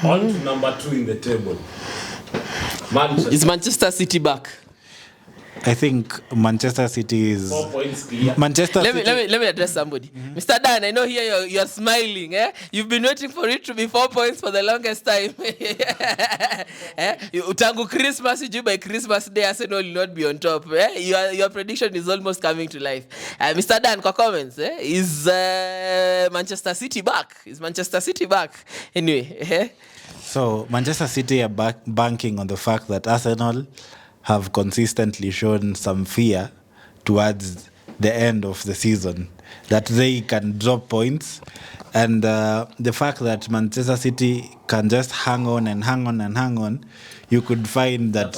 On to number 2 in the table. Is Manchester City back? I think Manchester City is 4 points clear. Manchester Let City. me address somebody. Mr. Dan, I know here you're smiling. You've been waiting for it to be 4 points for the longest time. Utangu Christmas, you by Christmas Day, Arsenal will not be on top. Your prediction is almost coming to life. Mr. Dan, comments. Is Manchester City back? Is Manchester City back? Anyway. So Manchester City are banking on the fact that Arsenal have consistently shown some fear towards the end of the season, that they can drop points, and the fact that Manchester City can just hang on, you could find that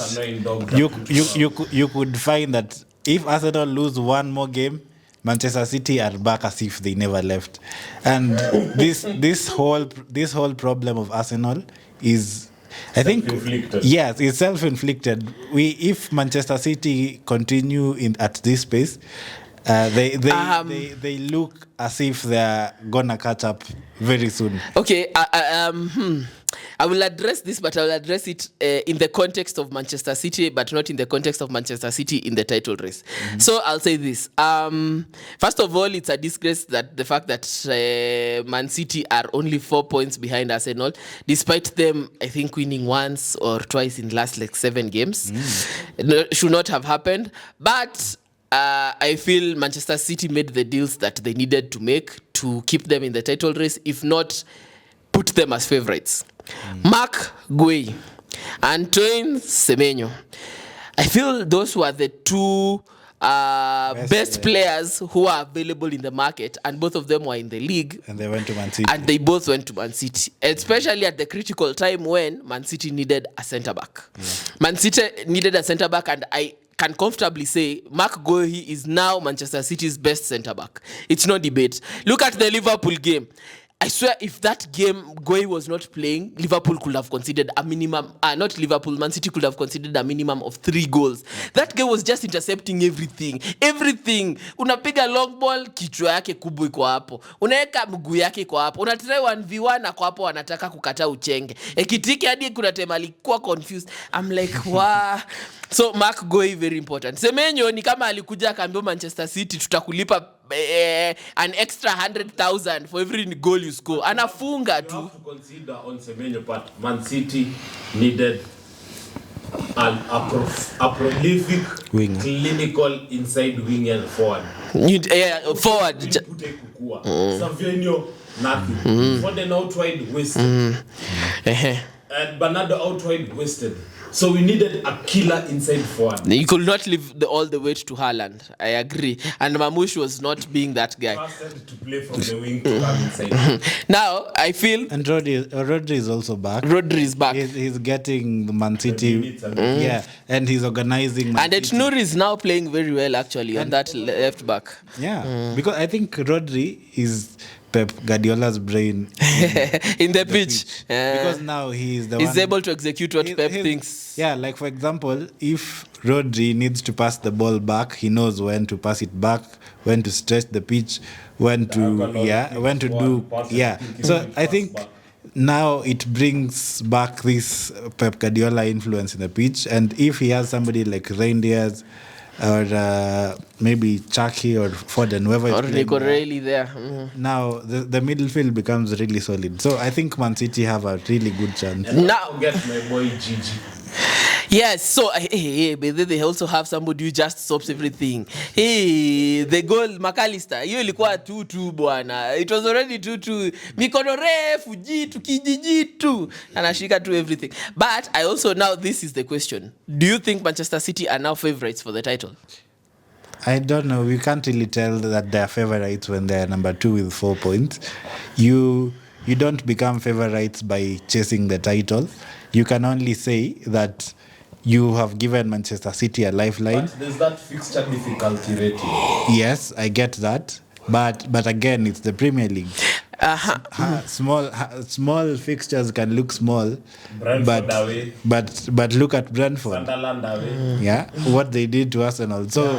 you could find that if Arsenal lose one more game, Manchester City are back as if they never left. And this whole problem of Arsenal is, I think, yes, it's self-inflicted. If Manchester City continue at this pace, they look as if they're gonna catch up very soon. Okay, I will address this, but I will address it in the context of Manchester City, but not in the context of Manchester City in the title race. Mm-hmm. So I'll say this. First of all, it's a disgrace that the fact that Man City are only 4 points behind Arsenal, despite them, I think, winning once or twice in the last 7 games. Should not have happened. But I feel Manchester City made the deals that they needed to make to keep them in the title race, if not put them as favorites. Mark Gueye, Antoine Semenyo. I feel those were the two best players who are available in the market, and both of them were in the league. And they went to Man City. And they both went to Man City, especially at the critical time when Man City needed a centre-back. Yeah. Man City needed a centre-back, and I can comfortably say Mark Gueye is now Manchester City's best centre-back. It's no debate. Look at the Liverpool game. I swear, if that game Gueye was not playing, Liverpool could have conceded a minimum. Not Liverpool, Man City could have conceded a minimum of 3 goals. That guy was just intercepting everything. Unapiga long ball, kichwa yake kubwa iko hapo. Unaweka mguu yake iko hapo. Unatry 1v1 na kwa hapo wanataka kukata uchenge. Ekitiki hadi kuna time alikuwa confused. I'm like, wow. So Mark Gueye very important. Semenyo ni kama alikuja akaambia Manchester City tutakulipa an extra 100,000 for every goal you score. Anafunga tu. You have to consider on Semenyo part, Man City needed a prolific winger, clinical inside wing and forward. Forward. Savinho, nothing. Foden outright wasted. And Bernardo outright wasted. So we needed a killer inside forward. You could not leave all the weight to Haaland. I agree. And Mamush was not being that guy. Trusted to play from the wing to come inside. Now, I feel... And Rodri is also back. Rodri is back. He's getting Man City. Yeah, and he's organizing Man City. And Nouri is now playing very well, actually, on that left back. Yeah, because I think Rodri is Pep Guardiola's brain in the pitch. Because now he's able to execute what Pep thinks. Yeah, like for example, if Rodri needs to pass the ball back, he knows when to pass it back, when to stretch the pitch, when to do. So I think now it brings back this Pep Guardiola influence in the pitch, and if he has somebody like Reinders or maybe Chucky or Foden, whoever or Nico Reilly there. Mm-hmm. Now the midfield becomes really solid. So I think Man City have a really good chance. And now get my boy Gigi. Yes, so but then they also have somebody who just stops everything. The goal McAllister, hiyo ilikuwa 2-2 bwana. It was already 2-2. Mikono refu jitu kijijitu anashika to everything. But I also, now this is the question. Do you think Manchester City are now favorites for the title? I don't know. We can't really tell that they're favorites when they're number 2 with 4 points. You don't become favorites by chasing the title. You can only say that you have given Manchester City a lifeline. But there's that fixture difficulty rating. Yes, I get that. But again, it's the Premier League. Small fixtures can look small, but look at Brentford. Sunderland away. Yeah, what they did to Arsenal. So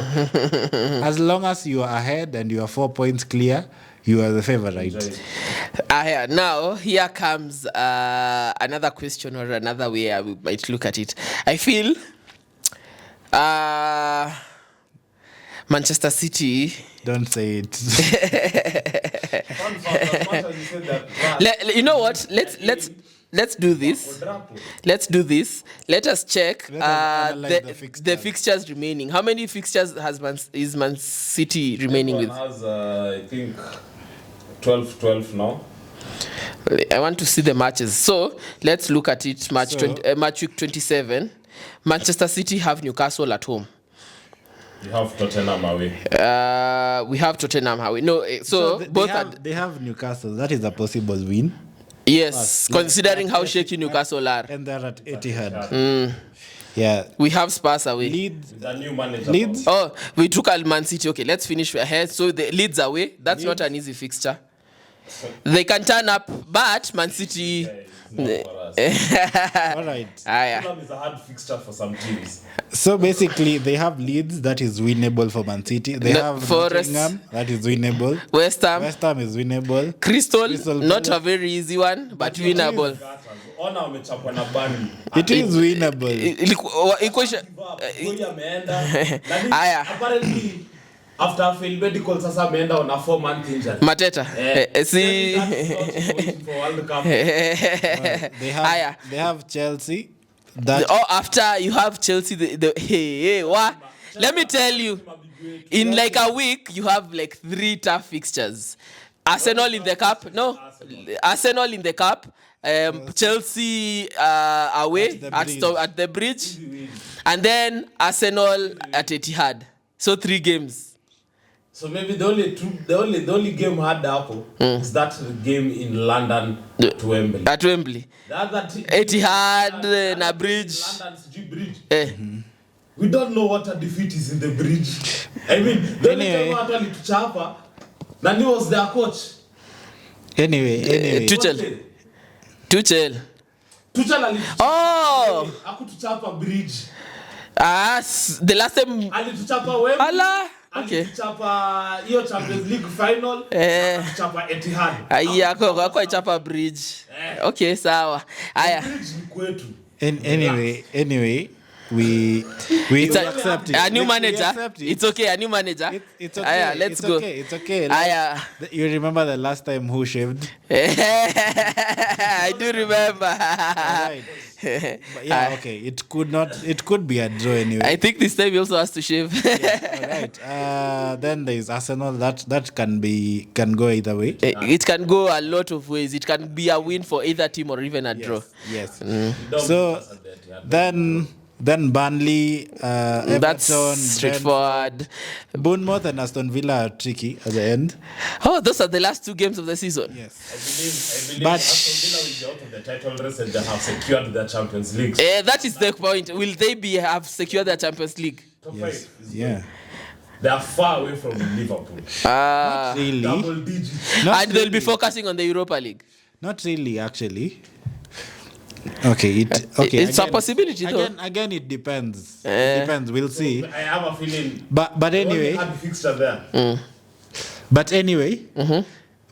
as long as you are ahead and you are 4 points clear, you are the favorite. Enjoy. Yeah. Now here comes another question or another way we might look at it. I feel Manchester City. Don't say it. Fun fact, as much as you said that, You know what? Let's do this. Let's do this. Let us check Let us analyze the fixtures remaining. How many fixtures is Man City remaining with? everyone has, I think, 12 now. I want to see the matches. So let's look at it. Match week 27. Manchester City have Newcastle at home. You have Tottenham away. We have Tottenham away. No, they have Newcastle. That is a possible win. Yes, considering how shaky Newcastle are. And they're at Etihad. Yeah. We have Spurs away. Leeds. The new manager. Leeds. Oh, we took Al Man City. Okay, let's finish ahead. So the Leeds away. That's not an easy fixture. They can turn up, but Man City. Not for us. All right. Tottenham is a hard fixture for some teams. So basically, they have Leeds that is winnable for Man City. They have Forest. Nottingham that is winnable. West Ham. West Ham is winnable. Crystal, not Palace. a very easy one, but winnable. Ona wamechapwa na Burnley. It is winnable. Huyu ameenda. Aya. Apparently, after failed medical, sasa ameenda on a 4-month injury. Mateta. See. That's not waiting for World Cup. They have Chelsea. After you have Chelsea, what? Let me tell you, in like a week, you have like 3 tough fixtures. Arsenal in the cup. No, Arsenal in the cup. Chelsea away at the bridge, and then Arsenal at Etihad. So 3 games. So maybe the only game had apple is that game in London to Wembley. At Wembley. The other Etihad na bridge. London's bridge. We don't know what a defeat is in the bridge. I mean, the only time what alituchapa, Nani was their coach. Anyway. Tuchel. Tuchel alituchapa. Akutuchapa bridge. The last time. Alituchapa Wembley. Allah. Okay. Alituchapa hiyo Champions League final. Alituchapa Etihad. Kwa chapa bridge. Okay, sawa. Aya. Bridge ni kwetu. Anyway, we accept it. A new manager. It's okay. A new manager. It's okay. Aya, let's go. It's okay. Aya. You remember the last time who shaved? I do remember. Right. But yeah, okay. It could be a draw anyway. I think this time he also has to shave. All right. Then there is Arsenal. That can go either way. It can go a lot of ways. It can be a win for either team or even a draw. Yes. So then Burnley, Everton, That's straightforward. Bournemouth and Aston Villa are tricky at the end. Oh, those are the last 2 games of the season. Yes. I believe But- Aston Villa will be out of the title race and they have secured their Champions League. That is the point. Will they have secured the Champions League? Top Yes. 5 is Yeah. good. They are far away from Liverpool. Really? Double digits. Not And they'll be really. focusing on the Europa League. Not really, actually. Okay. It's a possibility, though. Again, it depends. It depends. We'll see. I have a feeling. But They only anyway. had fixture there. But anyway,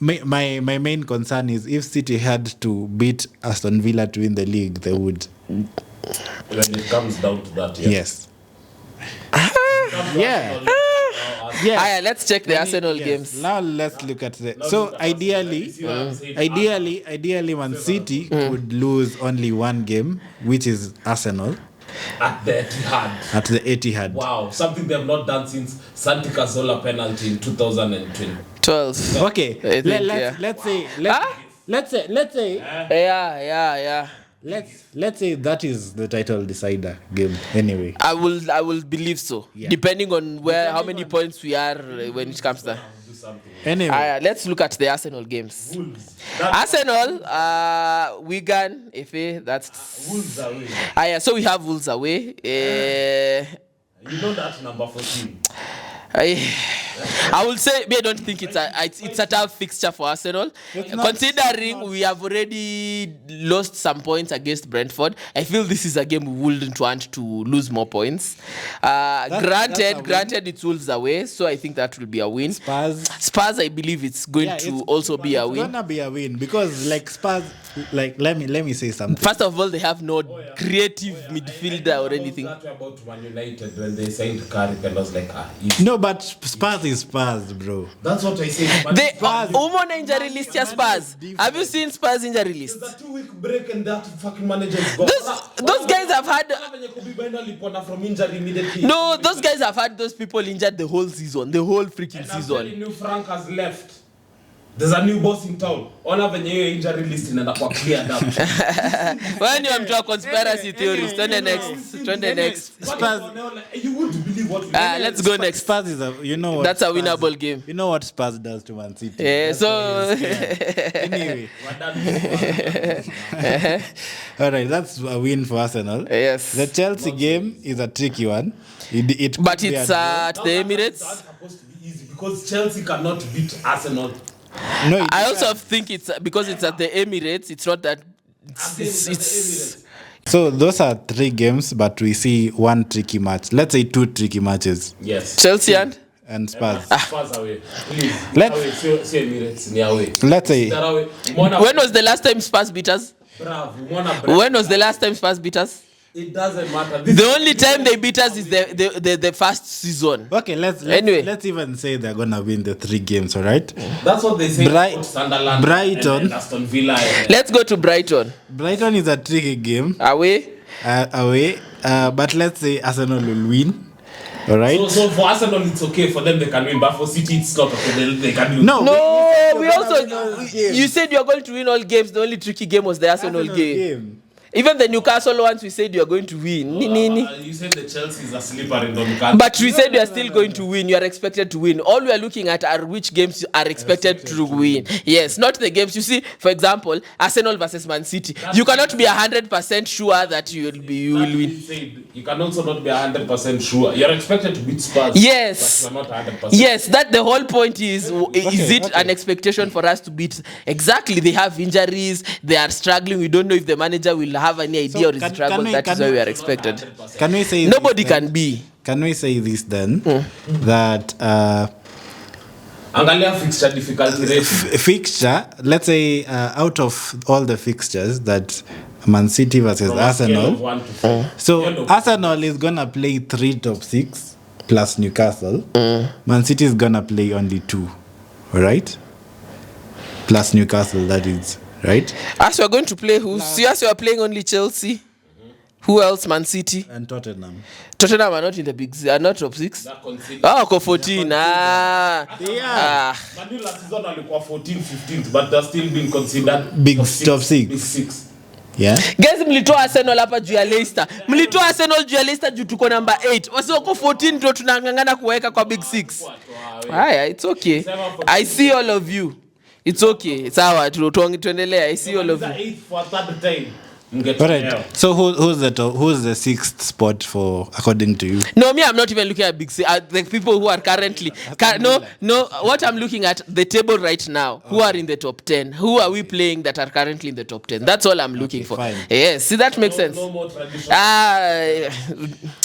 my main concern is if City had to beat Aston Villa to win the league, they would. When it comes down to that, Yes. Yeah. Yes. Aya, let's check the Arsenal Yes. games. Now let's look at the. So ideally, Man City would lose only 1 game, which is Arsenal at the Etihad. at the Etihad. Wow, something they have not done since Santi Cazorla penalty in 2020. 12. Okay, I think, let's say Yeah. let's say that is the title decider game. Anyway, I will believe so. Yeah. Depending on how many points we are when it comes to. Do something. anyway, Let's look at the Arsenal games. Wolves. Arsenal, Wigan, FA. That's. Wolves away. So we have Wolves away. You know that number 14. I will say, I don't think it's a tough fixture for Arsenal. Considering we have already lost some points against Brentford, I feel this is a game we wouldn't want to lose more points. Granted, it's Wolves away, so I think that will be a win. Spurs, I believe it's going to also be a win. It's gonna be a win because like Spurs, like let me say something. First of all, they have no creative midfielder or anything. That about Man United when they signed Carrick and I was like, no, but Spurs is Spurs, bro. That's what I say. Woman injury list ya Spurs. Have you seen Spurs injury list? There's a 2-week break and that fucking manager is gone. Those guys have had from injury immediately. No, those guys have had those people injured the whole season, the whole freaking season. New Frank has left. There's a new boss in town. Ona venye hiyo injury list inaenda kwa cleared up. When you am conspiracy theories, turn the next. Spurs, you wouldn't believe what let's go next. Spurs is what that's a winnable game. You know what Spurs does to Man City. Yeah, that's so anyway. All right, that's a win for Arsenal. Yes. The Chelsea game is a tricky one. But it's at the Emirates. That's supposed to be easy because Chelsea cannot beat Arsenal. No, I also think it's because it's at the Emirates. It's not that. It's so those are 3 games, but we see one tricky match. Let's say 2 tricky matches. Yes. Chelsea and Spurs. Spurs away. Please. Let's say. When was the last time Spurs beat us? When was the last time Spurs beat us? It doesn't matter. The only time they beat us is the first season. Okay, let's even say they're gonna win the 3 games, all right? That's what they say. Sunderland, Brighton, and Aston Villa. Let's go to Brighton. Brighton is a tricky game. Away. But let's say Arsenal will win. All right. So for Arsenal it's okay for them, they can win, but for City it's not okay. They can lose. No, we also. You said you are going to win all games. The only tricky game was the Arsenal game. Even the Newcastle ones, we said you are going to win. You said the Chelsea is a slipper in the Newcastle. But we said you are still going to win. You are expected to win. All we are looking at are which games you are expected to win. Yes, not the games. You see, for example, Arsenal versus Man City. You cannot be 100% sure that you will win. You can also not be 100% sure. You are expected to beat Spurs. Yes. But you are not 100%. Yes, that the whole point is. Is it an expectation for us to beat? Exactly. They have injuries. They are struggling. We don't know if the manager will have any idea or is struggle. That is why we are expected. Can we say nobody this, can be? Can we say this then? That Angalia fixture difficulty rate. Fixture. Let's say out of all the fixtures that Man City versus Arsenal. So Arsenal is gonna play 3 top 6 plus Newcastle. Man City is gonna play only 2, right? Plus Newcastle, that is. Right? As you are going to play who? See, as you are playing only Chelsea. Who else? Man City and Tottenham. Tottenham are not in the big. Are not top 6. Oh, 14. Manila season alikuwa 14, 15, but they're still being considered big top 6. Big 6. Yeah. Guys, mlitoa Arsenal hapa juu ya Leicester. Mlitoa Arsenal juu ya Leicester juu tuko number 8. Wasioko 14 ndio tunangangana kuweka kwa big 6. Haya, it's okay. I see all of you. It's okay. Sawa, tuendelea. I see all of you. 8th for third time. Right. So who's the 6th spot for according to you? No, me, I'm not even looking at big six. The people who are currently no. What I'm looking at the table right now. Who are in the top 10? Who are we playing that are currently in the top 10? That's all I'm looking for. Fine. Yes, see that makes sense. No more tradition.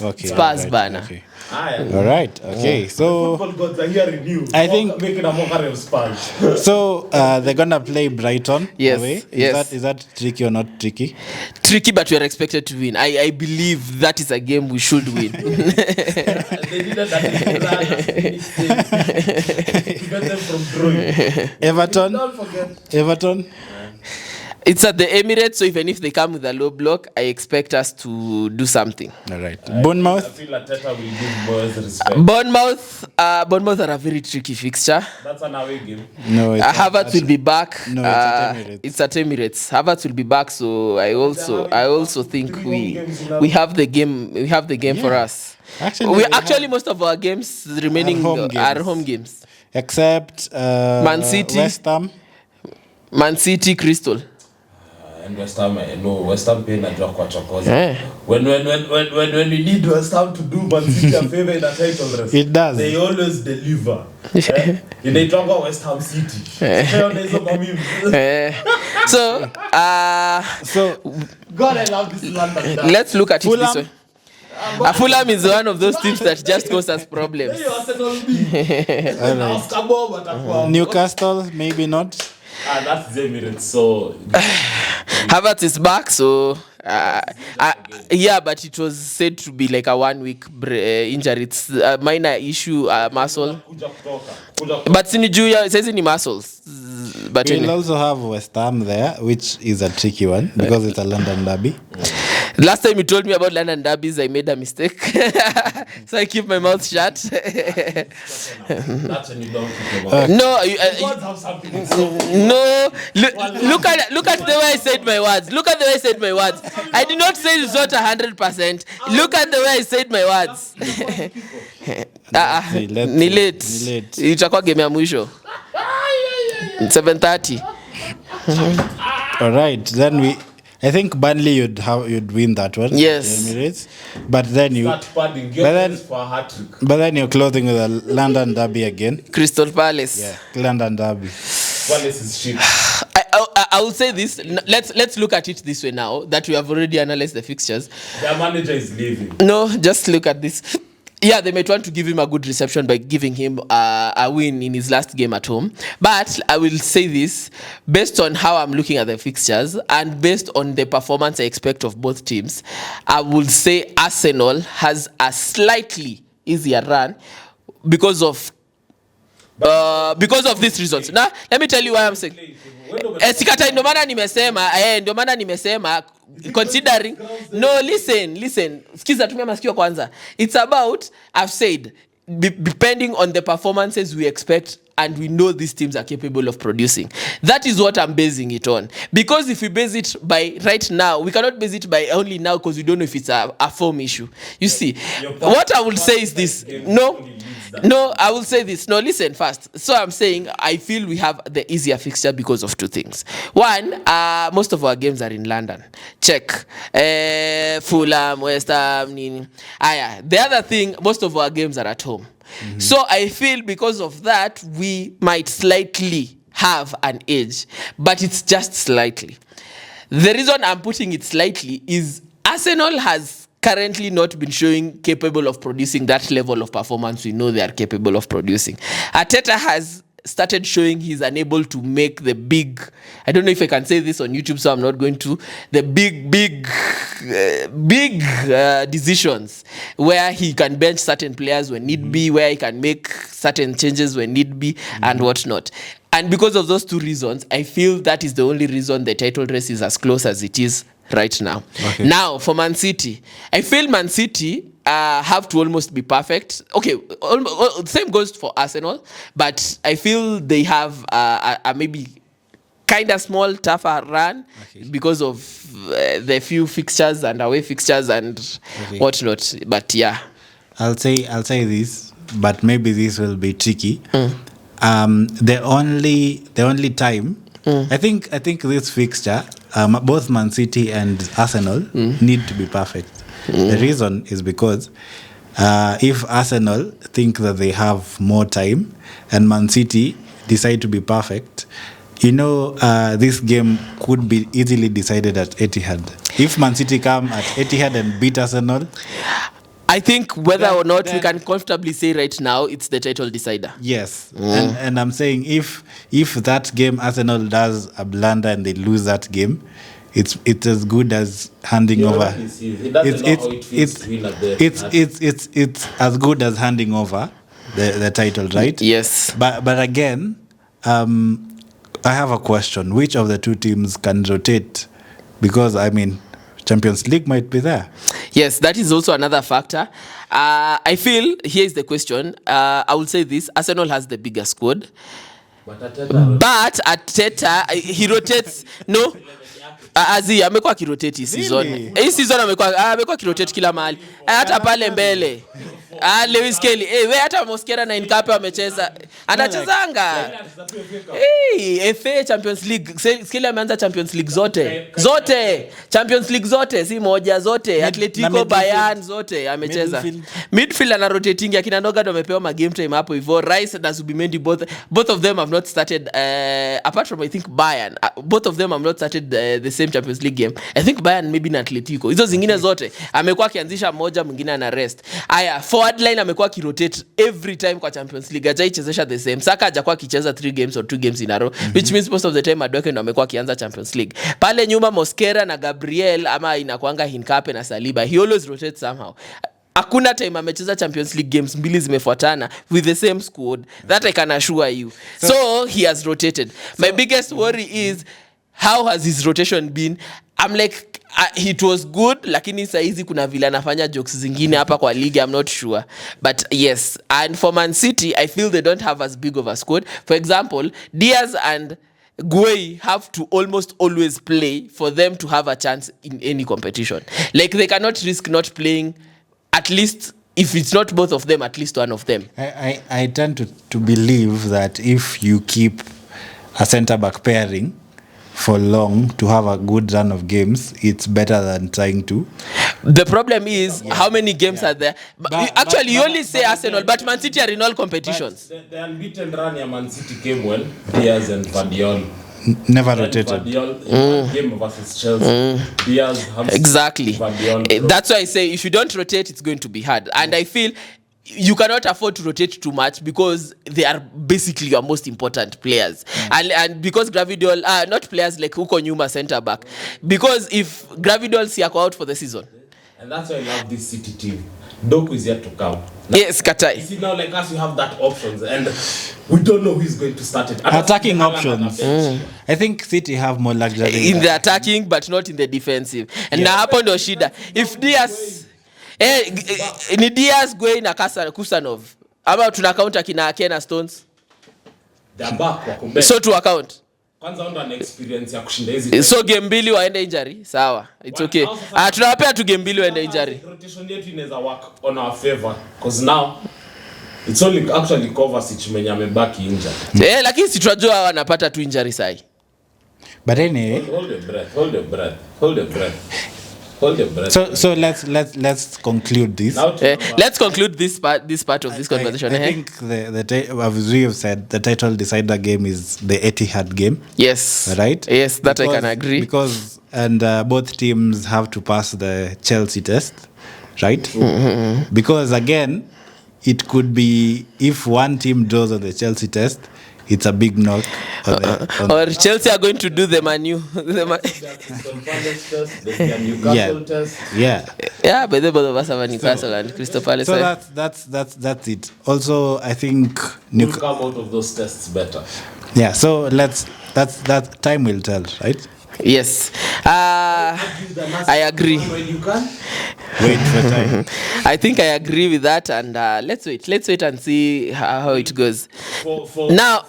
Okay. Spurs banner. Okay. All right. Okay. So football gods are hearing you. I think making a mockery of Spurs. So they're gonna play Brighton. Yes. Away. Yes. Is that tricky or not tricky? Tricky, but we are expected to win. I believe that is a game we should win. They did that to get them from drawing. Everton. Don't forget. Everton. It's at the Emirates, so even if they come with a low block, I expect us to do something. All right. Bournemouth. I feel Arteta will give Boys respect. Bournemouth are a very tricky fixture. That's an away game. No, Havertz will be back. No, it's at Emirates. It's at Emirates. Havertz will be back, so I also think we have the game. We have the game for us. Actually, most of our games remaining are home games. Except Man City, West Ham, Man City, Crystal. and West Ham, no, West Ham pay najua kwa chokoza. When we need West Ham to do Man City a favor in a title race, it does. They always deliver. Inaitwa West Ham City. So God, I love this London. Let's look at it this way. Fulham is one of those teams that just cause us problems. Newcastle, maybe not. That's the Emirates, so Havertz is back, so yeah, but it was said to be like a 1 week injury. It's a minor issue, muscle. But Sinijuya, it says in muscles. But we'll also have West Ham there, which is a tricky one because it's a London derby. Last time you told me about London derbies, I made a mistake. So I keep my mouth shut. that's when you don't keep your mouth. No, no. Look at the way I said my words. Look at the way I said my words. I did not say it's not 100%. Look at the way I said my words. Ni late. Itakuwa game ya mwisho. 7:30. All right, then I think Burnley you'd win that one. Yes. Emirates. But then you're closing with a London derby again. Crystal Palace. Yeah, London derby. Palace is shit. I will say this. Let's look at it this way now that we have already analyzed the fixtures. Their manager is leaving. No, just look at this. Yeah, they might want to give him a good reception by giving him a win in his last game at home. But I will say this, based on how I'm looking at the fixtures and based on the performance I expect of both teams, I will say Arsenal has a slightly easier run because of these reasons. Now, let me tell you why I'm saying. Sikata ndio maana nimesema considering no listen sikiza tumia masikio kwanza. It's about, I've said, depending on the performances we expect and we know these teams are capable of producing. That is what I'm basing it on. Because if we base it by right now, we cannot base it by only now because we don't know if it's a form issue. You see, what I will say is this. No, I will say this. No, listen first. So I'm saying I feel we have the easier fixture because of two things. One, most of our games are in London. Check. Fulham, West Ham, Nini. The other thing, most of our games are at home. Mm-hmm. So I feel because of that, we might slightly have an edge, but it's just slightly. The reason I'm putting it slightly is Arsenal has currently not been showing capable of producing that level of performance we know they are capable of producing. Arteta has started showing he's unable to make the big, I don't know if I can say this on YouTube, so I'm not going to, the big decisions where he can bench certain players when need be, where he can make certain changes when need be, and whatnot. And because of those two reasons, I feel that is the only reason the title race is as close as it is right now. Okay. Now, for Man City, I feel Man City have to almost be perfect. Okay, same goes for Arsenal, but I feel they have a maybe kind of small, tougher run because of the few fixtures and away fixtures and whatnot. But yeah, I'll say this, but maybe this will be tricky. The only time I think this fixture, both Man City and Arsenal need to be perfect. The reason is because if Arsenal think that they have more time and Man City decide to be perfect, this game could be easily decided at Etihad. If Man City come at Etihad and beat Arsenal, I think whether or not we can comfortably say right now it's the title decider. Yes. And I'm saying if that game Arsenal does a blunder and they lose that game, it's as good as handing over. It's as good as handing over the title, right? Yes. But again, I have a question. Which of the two teams can rotate? Because Champions League might be there. Yes, that is also another factor. I feel, here's the question. I will say this. Arsenal has the bigger squad. But Arteta, he rotates. No. Azi amekuwa kirotate hii season. Really? Hii season amekuwa kirotate kila mahali. Hata pale mbele. Lewis Kelly. We hata Mosquera na Incape wamecheza. Anachezanga. FA Champions League. Kelly ameanza Champions League zote. Champions League zote si moja zote. Atletico, Bayern zote amecheza. Midfield ana rotating akina Nogard wamepewa ma game time hapo hivyo. Rice na Zubimendi both of them have not started apart from I think Bayern. Both of them have not started the same Champions League game. I think Bayern maybe na Atletico. Hizo zingine zote amekuwa akianzisha moja mwingine ana rest. Aya, forward line amekuwa kirotate every time kwa Champions League. Hajaichezesha the same. Saka hajakuwa akicheza 3 games or 2 games in a row, which means most of the time Madueke ndo amekuwa akianza Champions League. Pale nyuma Mosquera na Gabriel ama inakuanga Hincape na Saliba. He always rotates somehow. Hakuna time amecheza Champions League games mbili zimefuatana with the same squad. That I can assure you. So he has rotated. My biggest worry is how has his rotation been? I'm like it was good, lakini saizi kuna vile anafanya jokes zingine hapa kwa league. I'm not sure, but yes. And for Man City, I feel they don't have as big of a squad. For example, Diaz and Gueye have to almost always play for them to have a chance in any competition. Like they cannot risk not playing. At least if it's not both of them, at least one of them. I tend to believe that if you keep a centre-back pairing for long to have a good run of games, it's better than trying to. The problem is how many games are there? Actually, you only say Arsenal, but Man City are in all competitions. The unbeaten run ya Man City came when Diaz and Guardiola Never rotated. Game versus Chelsea. Diaz, exactly. That's why I say if you don't rotate, it's going to be hard. And I feel you cannot afford to rotate too much because they are basically your most important players. And because Gravidol not players like Huko Nyuma center back. Because if Gravidol is out for the season. And that's why I love this City team. Doku is yet to come. Now, yes, Katai. You see now, like us, we have that options, and we don't know who's going to start it. Attacking options. I think City have more luxury in the attacking, but not in the defensive. And now hapo ndo shida. If Diaz, ni Diaz Gueye na Kusanov, ama tuna count akina Kena Stones. They're back wako mbele. So to account. Kwanza ndo ana experience ya kushinda hizi. So game mbili waende injury, sawa. It's okay. Tunawapea tu game mbili waende injury. Rotation yetu inaweza work on our favor because now it's only actually Kovacic mwenye amebaki injured. Lakini si tunajua wanapata tu injury sai. But anyway, hold your breath. So let's conclude this. Let's conclude this part of this conversation. I think as we have said, the title decider game is the Etihad game. Yes. Right? Yes, that I can agree. Because both teams have to pass the Chelsea test, right? Mm-hmm. Because again, it could be if one team draws on the Chelsea test, it's a big knock. Or Chelsea are going to do the Manu. Yeah, but both of us have a Newcastle and Crystal Palace. So that's it. Also, I think we'll come out of those tests better. Yeah. So that time will tell, right? Yes. I agree. Wait for time. I think I agree with that, and let's wait and see how it goes. Now